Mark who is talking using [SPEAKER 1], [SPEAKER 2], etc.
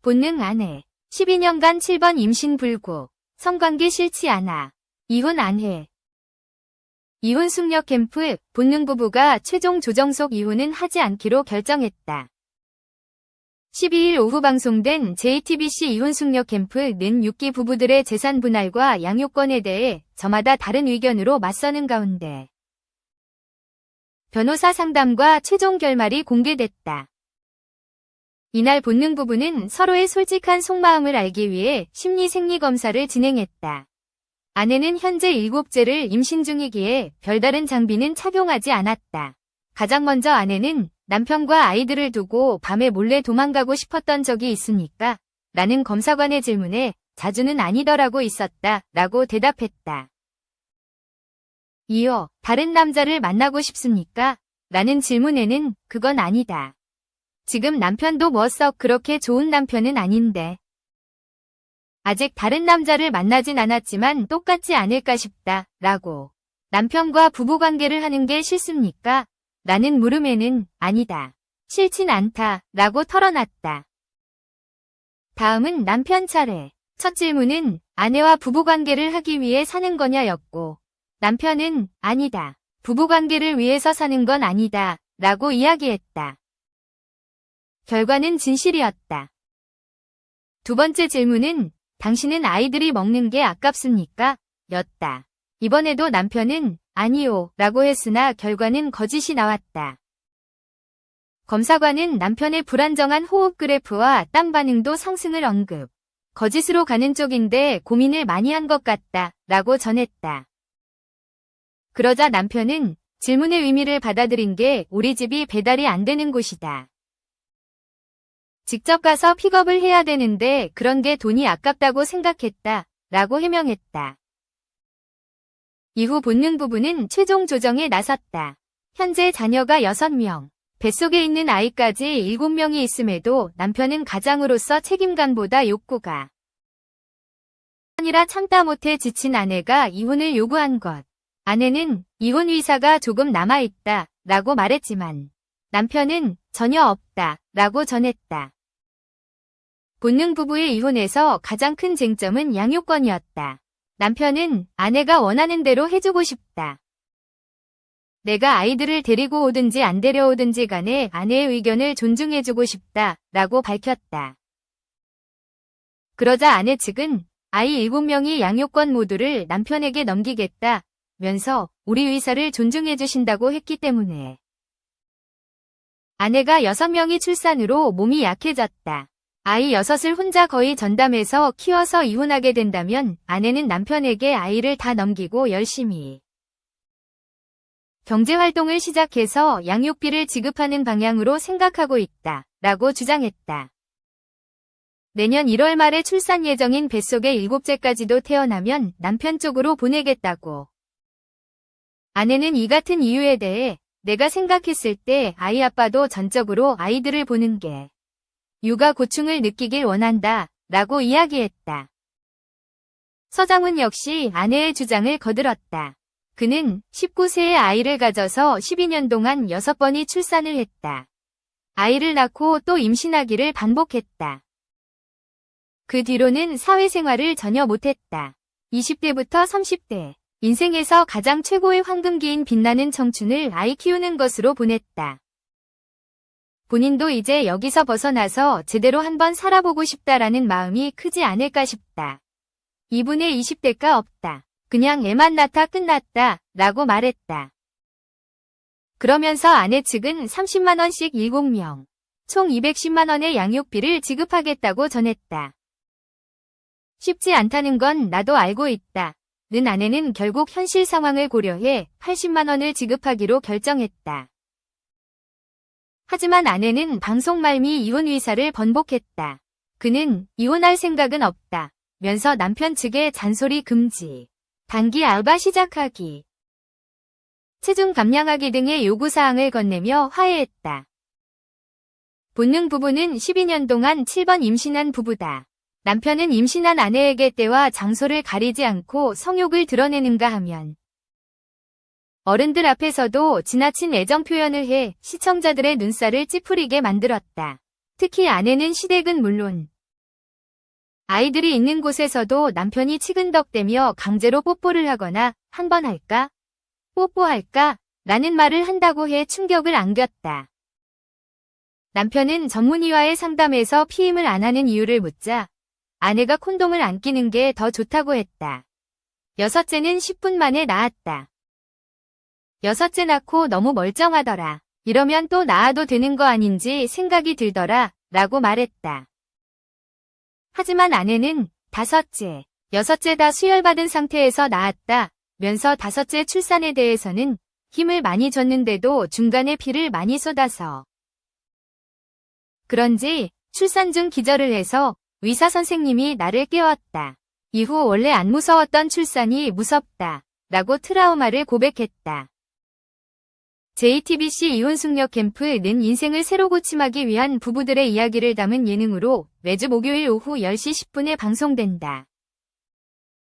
[SPEAKER 1] 본능 아내. 12년간 7번 임신 불구. 성관계 싫지 않아. 이혼 안 해. 이혼 숙녀 캠프. 본능 부부가 최종 조정석 이혼은 하지 않기로 결정했다. 12일 오후 방송된 JTBC 이혼 숙녀 캠프는 6기 부부들의 재산 분할과 양육권에 대해 저마다 다른 의견으로 맞서는 가운데 변호사 상담과 최종 결말이 공개됐다. 이날 본능 부부는 서로의 솔직한 속마음을 알기 위해 심리 생리 검사를 진행했다. 아내는 현재 7째를 임신 중이기에 별다른 장비는 착용하지 않았다. 가장 먼저 아내는 남편과 아이들을 두고 밤에 몰래 도망가고 싶었던 적이 있습니까? 라는 검사관의 질문에 자주는 아니더라고 있었다 라고 대답했다. 이어 다른 남자를 만나고 싶습니까? 라는 질문에는 그건 아니다. 지금 남편도 뭐 썩 그렇게 좋은 남편은 아닌데. 아직 다른 남자를 만나진 않았지만 똑같지 않을까 싶다 라고. 남편과 부부관계를 하는 게 싫습니까? 라는 물음에는 아니다. 싫진 않다 라고 털어놨다. 다음은 남편 차례. 첫 질문은 아내와 부부관계를 하기 위해 사는 거냐였고 남편은 아니다. 부부관계를 위해서 사는 건 아니다 라고 이야기했다. 결과는 진실이었다. 두 번째 질문은 당신은 아이들이 먹는 게 아깝습니까? 였다. 이번에도 남편은 아니요 라고 했으나 결과는 거짓이 나왔다. 검사관은 남편의 불안정한 호흡 그래프와 땀 반응도 상승을 언급. 거짓으로 가는 쪽인데 고민을 많이 한 것 같다 라고 전했다. 그러자 남편은 질문의 의미를 받아들인 게 우리 집이 배달이 안 되는 곳이다. 직접 가서 픽업을 해야 되는데 그런 게 돈이 아깝다고 생각했다 라고 해명했다. 이후 본능 부부는 최종 조정에 나섰다. 현재 자녀가 6명, 뱃속에 있는 아이까지 7명이 있음에도 남편은 가장으로서 책임감보다 욕구가 아니라 참다 못해 지친 아내가 이혼을 요구한 것. 아내는 이혼 의사가 조금 남아있다 라고 말했지만 남편은 전혀 없다 라고 전했다. 본능 부부의 이혼에서 가장 큰 쟁점은 양육권이었다. 남편은 아내가 원하는 대로 해주고 싶다. 내가 아이들을 데리고 오든지 안 데려오든지 간에 아내의 의견을 존중해주고 싶다 라고 밝혔다. 그러자 아내 측은 아이 7명이 양육권 모두를 남편에게 넘기겠다 면서 우리 의사를 존중해주신다고 했기 때문에 아내가 6명이 출산으로 몸이 약해졌다. 아이 6을 혼자 거의 전담해서 키워서 이혼하게 된다면 아내는 남편에게 아이를 다 넘기고 열심히 경제활동을 시작해서 양육비를 지급하는 방향으로 생각하고 있다 라고 주장했다. 내년 1월 말에 출산 예정인 뱃속에 7째까지도 태어나면 남편 쪽으로 보내겠다고. 아내는 이 같은 이유에 대해 내가 생각했을 때 아이 아빠도 전적으로 아이들을 보는 게 육아 고충을 느끼길 원한다 라고 이야기했다. 서장훈 역시 아내의 주장을 거들었다. 그는 19세의 아이를 가져서 12년 동안 6번이 출산을 했다. 아이를 낳고 또 임신하기를 반복했다. 그 뒤로는 사회생활을 전혀 못했다. 20대부터 30대. 인생에서 가장 최고의 황금기인 빛나는 청춘을 아이 키우는 것으로 보냈다. 본인도 이제 여기서 벗어나서 제대로 한번 살아보고 싶다라는 마음이 크지 않을까 싶다. 이분의 20대가 없다. 그냥 애만 낳다 끝났다 라고 말했다. 그러면서 아내 측은 30만원씩 7명, 총 210만원의 양육비를 지급하겠다고 전했다. 쉽지 않다는 건 나도 알고 있다. 는 아내는 결국 현실 상황을 고려해 80만원을 지급하기로 결정했다. 하지만 아내는 방송 말미 이혼 의사를 번복했다. 그는 이혼할 생각은 없다. 면서 남편 측의 잔소리 금지, 단기 알바 시작하기, 체중 감량하기 등의 요구사항을 건네며 화해했다. 본능 부부는 12년 동안 7번 임신한 부부다. 남편은 임신한 아내에게 때와 장소를 가리지 않고 성욕을 드러내는가 하면 어른들 앞에서도 지나친 애정 표현을 해 시청자들의 눈살을 찌푸리게 만들었다. 특히 아내는 시댁은 물론 아이들이 있는 곳에서도 남편이 치근덕대며 강제로 뽀뽀를 하거나 한 번 할까? 뽀뽀할까? 라는 말을 한다고 해 충격을 안겼다. 남편은 전문의와의 상담에서 피임을 안 하는 이유를 묻자 아내가 콘돔을 안 끼는 게 더 좋다고 했다. 여섯째는 10분 만에 낳았다. 여섯째 낳고 너무 멀쩡하더라. 이러면 또 낳아도 되는 거 아닌지 생각이 들더라. 라고 말했다. 하지만 아내는 다섯째, 여섯째 다 수혈받은 상태에서 낳았다. 면서 다섯째 출산에 대해서는 힘을 많이 줬는데도 중간에 피를 많이 쏟아서 그런지 출산 중 기절을 해서 의사 선생님이 나를 깨웠다. 이후 원래 안 무서웠던 출산이 무섭다. 라고 트라우마를 고백했다. JTBC 이혼숙녀 캠프는 인생을 새로 고침하기 위한 부부들의 이야기를 담은 예능으로 매주 목요일 오후 10시 10분에 방송된다.